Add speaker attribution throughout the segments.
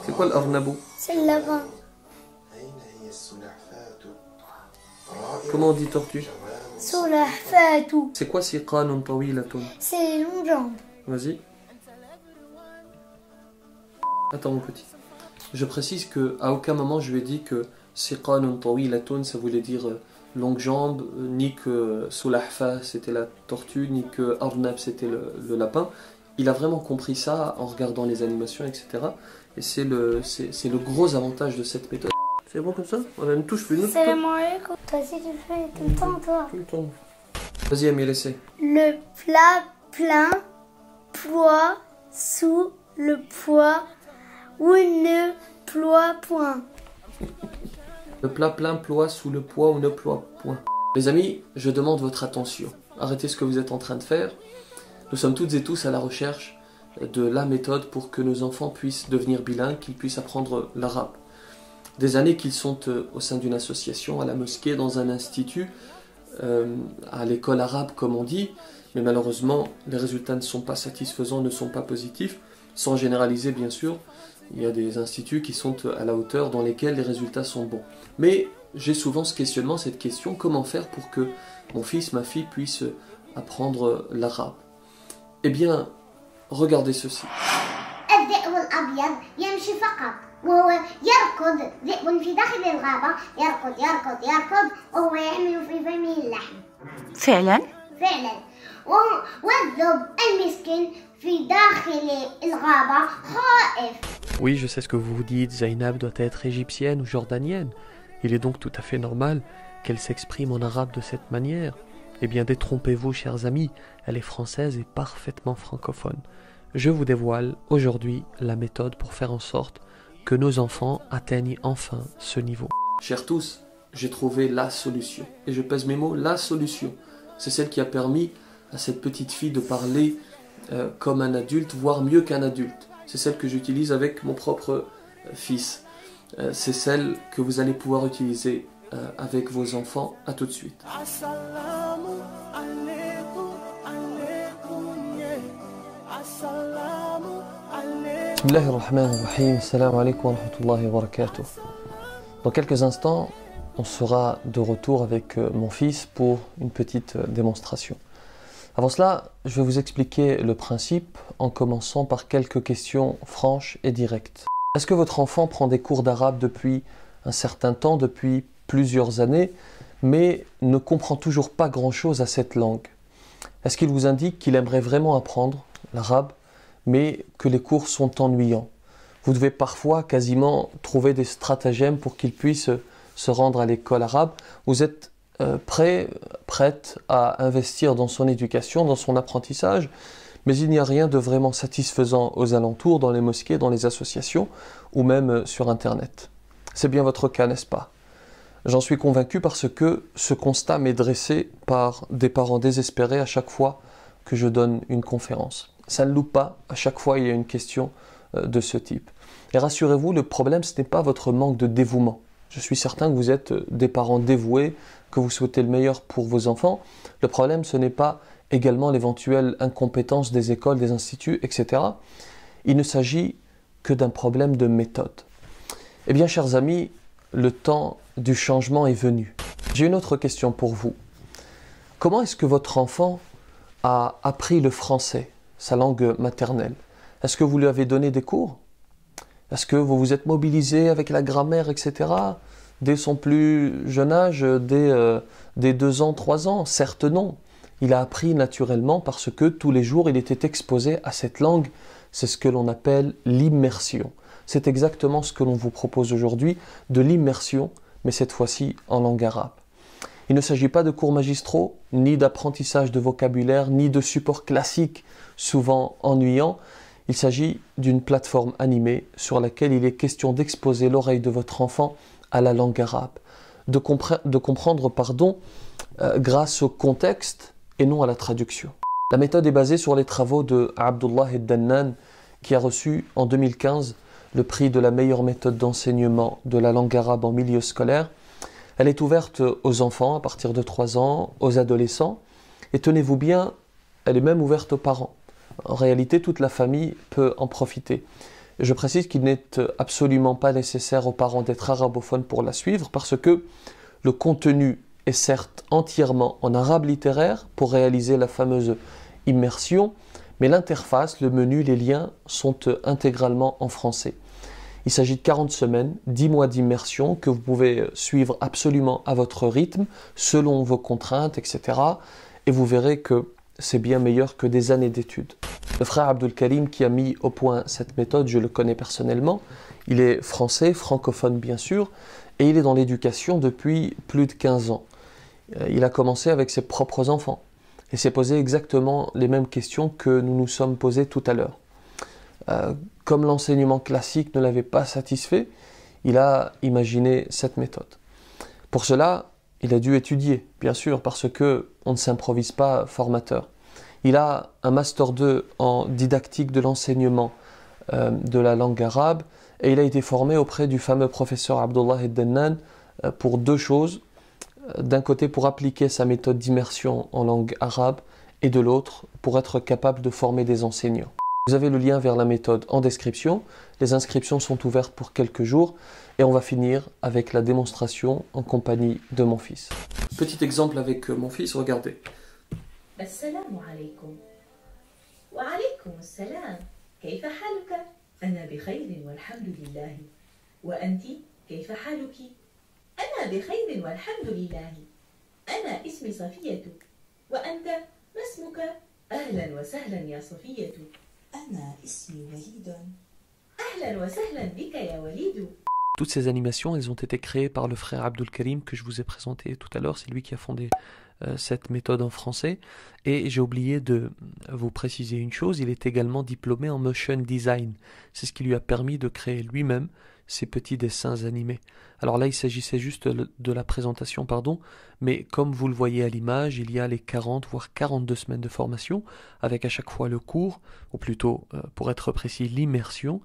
Speaker 1: C'est quoi l'arnabou?
Speaker 2: C'est le lapin.
Speaker 1: Comment on dit tortue?
Speaker 2: Sulahfatou.
Speaker 1: C'est quoi siqanun tawilatun?
Speaker 2: C'est les longues jambes.
Speaker 1: Vas-y. Attends mon petit. Je précise que à aucun moment je lui ai dit que siqanun tawilatun ça voulait dire longue jambe, ni que sulahfa c'était la tortue, ni que arnab c'était le lapin. Il a vraiment compris ça en regardant les animations, etc. Et c'est le gros avantage de cette méthode. C'est bon comme ça? On a une touche plus.
Speaker 2: Salam alaikum. Toi aussi tu fais tout le temps, toi.
Speaker 1: Tout le temps. Vas-y Amir, essaie.
Speaker 2: Le plat plein, poids sous le poids ou ne ploie point.
Speaker 1: Le plat plein ploie sous le poids ou ne ploie point. Les amis, je demande votre attention. Arrêtez ce que vous êtes en train de faire. Nous sommes toutes et tous à la recherche de la méthode pour que nos enfants puissent devenir bilingues, qu'ils puissent apprendre l'arabe. Des années qu'ils sont au sein d'une association, à la mosquée, dans un institut, à l'école arabe comme on dit, mais malheureusement les résultats ne sont pas satisfaisants, ne sont pas positifs, sans généraliser bien sûr. Il y a des instituts qui sont à la hauteur dans lesquels les résultats sont bons. Mais j'ai souvent ce questionnement, cette question, comment faire pour que mon fils, ma fille puisse apprendre l'arabe? Eh bien, regardez ceci.
Speaker 3: وهو يركض ذئب في داخل الغابة يركض يركض يركض وهو يحمل في فمه اللحم.
Speaker 4: فعلا؟
Speaker 3: فعلا. والذئب المسكين في داخل الغابة خائف.
Speaker 1: Oui, je sais ce que vous vous dites, Zainab doit être égyptienne ou jordanienne. Il est donc tout à fait normal qu'elle s'exprime en arabe de cette manière. Eh bien, détrompez-vous, chers amis, elle est française et parfaitement francophone. Je vous dévoile aujourd'hui la méthode pour faire en sorte que nos enfants atteignent enfin ce niveau. Chers tous, j'ai trouvé la solution. Et je pèse mes mots, la solution. C'est celle qui a permis à cette petite fille de parler comme un adulte, voire mieux qu'un adulte. C'est celle que j'utilise avec mon propre fils. C'est celle que vous allez pouvoir utiliser avec vos enfants. À tout de suite. Bismillahirrahmanirrahim. Assalamu alaikum wa rahmatullahi wa barakatuh. Dans quelques instants, on sera de retour avec mon fils pour une petite démonstration. Avant cela, je vais vous expliquer le principe en commençant par quelques questions franches et directes. Est-ce que votre enfant prend des cours d'arabe depuis un certain temps, depuis plusieurs années, mais ne comprend toujours pas grand-chose à cette langue? Est-ce qu'il vous indique qu'il aimerait vraiment apprendre l'arabe, mais que les cours sont ennuyants? Vous devez parfois quasiment trouver des stratagèmes pour qu'il puisse se rendre à l'école arabe. Vous êtes prête à investir dans son éducation, dans son apprentissage, mais il n'y a rien de vraiment satisfaisant aux alentours, dans les mosquées, dans les associations ou même sur Internet. C'est bien votre cas, n'est-ce pas? J'en suis convaincu parce que ce constat m'est dressé par des parents désespérés à chaque fois que je donne une conférence. Ça ne loupe pas, à chaque fois il y a une question de ce type. Et rassurez-vous, le problème ce n'est pas votre manque de dévouement. Je suis certain que vous êtes des parents dévoués, que vous souhaitez le meilleur pour vos enfants. Le problème ce n'est pas également l'éventuelle incompétence des écoles, des instituts, etc. Il ne s'agit que d'un problème de méthode. Eh bien chers amis, le temps du changement est venu. J'ai une autre question pour vous. Comment est-ce que votre enfant a appris le français, sa langue maternelle? Est-ce que vous lui avez donné des cours? Est-ce que vous vous êtes mobilisé avec la grammaire, etc. dès son plus jeune âge, dès 2 ans, 3 ans? Certes non. Il a appris naturellement parce que tous les jours il était exposé à cette langue. C'est ce que l'on appelle l'immersion. C'est exactement ce que l'on vous propose aujourd'hui, de l'immersion, mais cette fois-ci en langue arabe. Il ne s'agit pas de cours magistraux, ni d'apprentissage de vocabulaire, ni de support classique, souvent ennuyant. Il s'agit d'une plateforme animée sur laquelle il est question d'exposer l'oreille de votre enfant à la langue arabe, de comprendre grâce au contexte et non à la traduction. La méthode est basée sur les travaux de Abdullah Dannan, qui a reçu en 2015 le prix de la meilleure méthode d'enseignement de la langue arabe en milieu scolaire. Elle est ouverte aux enfants à partir de 3 ans, aux adolescents, et tenez-vous bien, elle est même ouverte aux parents. En réalité, toute la famille peut en profiter. Je précise qu'il n'est absolument pas nécessaire aux parents d'être arabophones pour la suivre parce que le contenu est certes entièrement en arabe littéraire pour réaliser la fameuse immersion, mais l'interface, le menu, les liens sont intégralement en français. Il s'agit de 40 semaines, 10 mois d'immersion que vous pouvez suivre absolument à votre rythme, selon vos contraintes, etc. Et vous verrez que c'est bien meilleur que des années d'études. Le frère Abdul Karim qui a mis au point cette méthode, je le connais personnellement. Il est français, francophone bien sûr, et il est dans l'éducation depuis plus de 15 ans. Il a commencé avec ses propres enfants et s'est posé exactement les mêmes questions que nous nous sommes posées tout à l'heure. Comme l'enseignement classique ne l'avait pas satisfait, il a imaginé cette méthode. Pour cela, il a dû étudier, bien sûr, parce qu'on ne s'improvise pas formateur. Il a un Master 2 en didactique de l'enseignement de la langue arabe et il a été formé auprès du fameux professeur Abdullah Eddennan pour deux choses. D'un côté, pour appliquer sa méthode d'immersion en langue arabe et de l'autre, pour être capable de former des enseignants. Vous avez le lien vers la méthode en description. Les inscriptions sont ouvertes pour quelques jours et on va finir avec la démonstration en compagnie de mon fils. Petit exemple avec mon fils, regardez.
Speaker 4: Assalamu alaikum. Wa alaikum assalam. Kayfa haluka? Ana bi khayrin walhamdulillah. Wa anti kayfa haluki? Ana bi khayrin walhamdulillah. Ana ismi Safiyatu. Wa anta ma ismuka? Ahlan wa sahlan ya Safiyatu. أنا اسمي وليد أهلا وسهلا بك يا وليد.
Speaker 1: Toutes ces animations, elles ont été créées par le frère Abdul Karim que je vous ai présenté tout à l'heure. C'est lui qui a fondé cette méthode en français. Et j'ai oublié de vous préciser une chose, il est également diplômé en motion design. C'est ce qui lui a permis de créer lui-même ces petits dessins animés. Alors là, il s'agissait juste de la présentation, pardon, mais comme vous le voyez à l'image, il y a les 40 voire 42 semaines de formation, avec à chaque fois le cours, ou plutôt, pour être précis, l'immersion,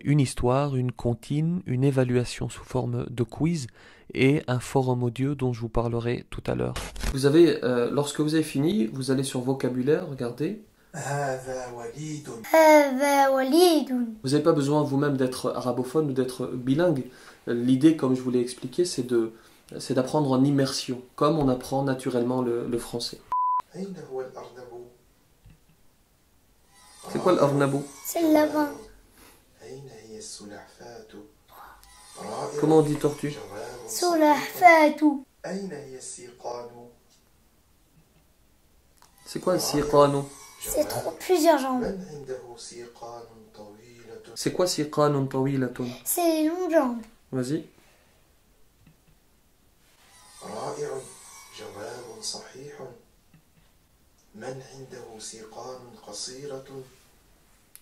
Speaker 1: une histoire, une comptine, une évaluation sous forme de quiz et un forum audio dont je vous parlerai tout à l'heure. Vous avez, lorsque vous avez fini, vous allez sur vocabulaire, regardez. Vous n'avez pas besoin vous-même d'être arabophone ou d'être bilingue. L'idée, comme je vous l'ai expliqué, c'est d'apprendre en immersion, comme on apprend naturellement le français. C'est quoi l'arnabou?
Speaker 2: C'est le lapin.
Speaker 1: Comment on dit tortue?
Speaker 2: Sulahfatu.
Speaker 1: C'est quoi le siqanu?
Speaker 2: C'est plusieurs jambes.
Speaker 1: C'est quoi siqanun tawilatun?
Speaker 2: C'est les longues jambes.
Speaker 1: Vas-y.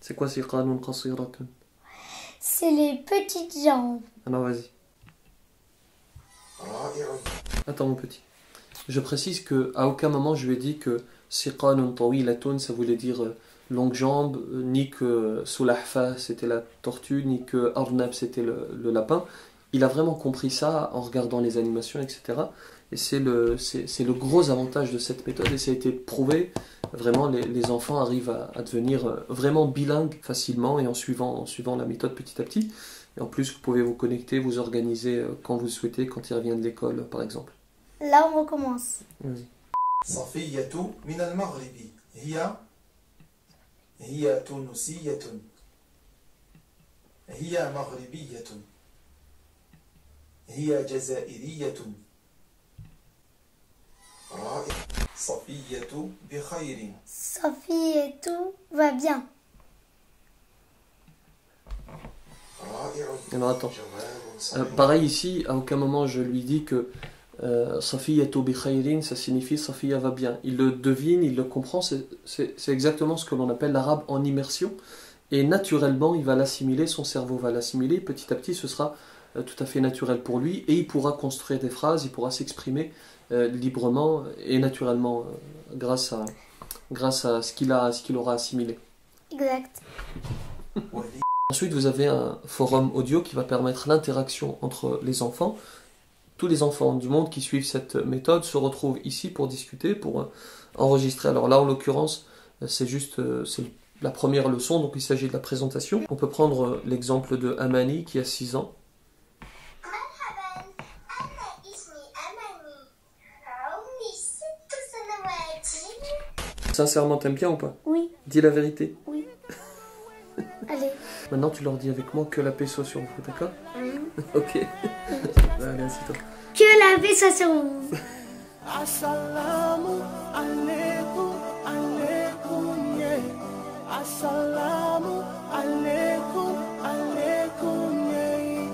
Speaker 1: C'est quoi siqanun qasiratun?
Speaker 2: C'est les petites jambes.
Speaker 1: Alors vas-y. Attends mon petit. Je précise que à aucun moment je lui ai dit que siqanun tawilatun ça voulait dire longue jambe, ni que sulahfa c'était la tortue, ni que arnab c'était le lapin. Il a vraiment compris ça en regardant les animations, etc. Et c'est le gros avantage de cette méthode et ça a été prouvé. Vraiment, les enfants arrivent à devenir vraiment bilingues facilement et en suivant la méthode petit à petit. Et en plus, vous pouvez vous connecter, vous organiser quand vous le souhaitez, quand il revient de l'école, par exemple.
Speaker 2: Là, on recommence.
Speaker 1: Vas-y.
Speaker 5: صفية من المغرب هي تونسية هي مغربية هي جزائرية صفية بخير
Speaker 2: Sophie et tout va bien.
Speaker 1: Alors attends. Pareil ici, à aucun moment je lui dis que Safiyatu bi khayrin, ça signifie Safiya va bien. Il le devine, il le comprend, c'est exactement ce que l'on appelle l'arabe en immersion. Et naturellement, il va l'assimiler, son cerveau va l'assimiler. Petit à petit, ce sera tout à fait naturel pour lui. Et il pourra construire des phrases, il pourra s'exprimer librement et naturellement grâce à ce qu'il aura assimilé.
Speaker 2: Exact.
Speaker 1: Ensuite, vous avez un forum audio qui va permettre l'interaction entre les enfants. Tous les enfants du monde qui suivent cette méthode se retrouvent ici pour discuter, pour enregistrer. Alors là, en l'occurrence, c'est le la première leçon, donc il s'agit de la présentation. On peut prendre l'exemple de Amani qui a 6 ans. Sincèrement, t'aimes bien ou pas?
Speaker 2: Oui.
Speaker 1: Dis la vérité.
Speaker 2: Oui. Allez.
Speaker 1: Maintenant, tu leur dis avec moi que la paix soit sur vous, d'accord? Ok. Allez, assis-toi.
Speaker 2: Que la paix soit sur vous.
Speaker 6: Assalamu alaikum, alaikum, yeah. Assalamu alaikum, alaikum, yeah.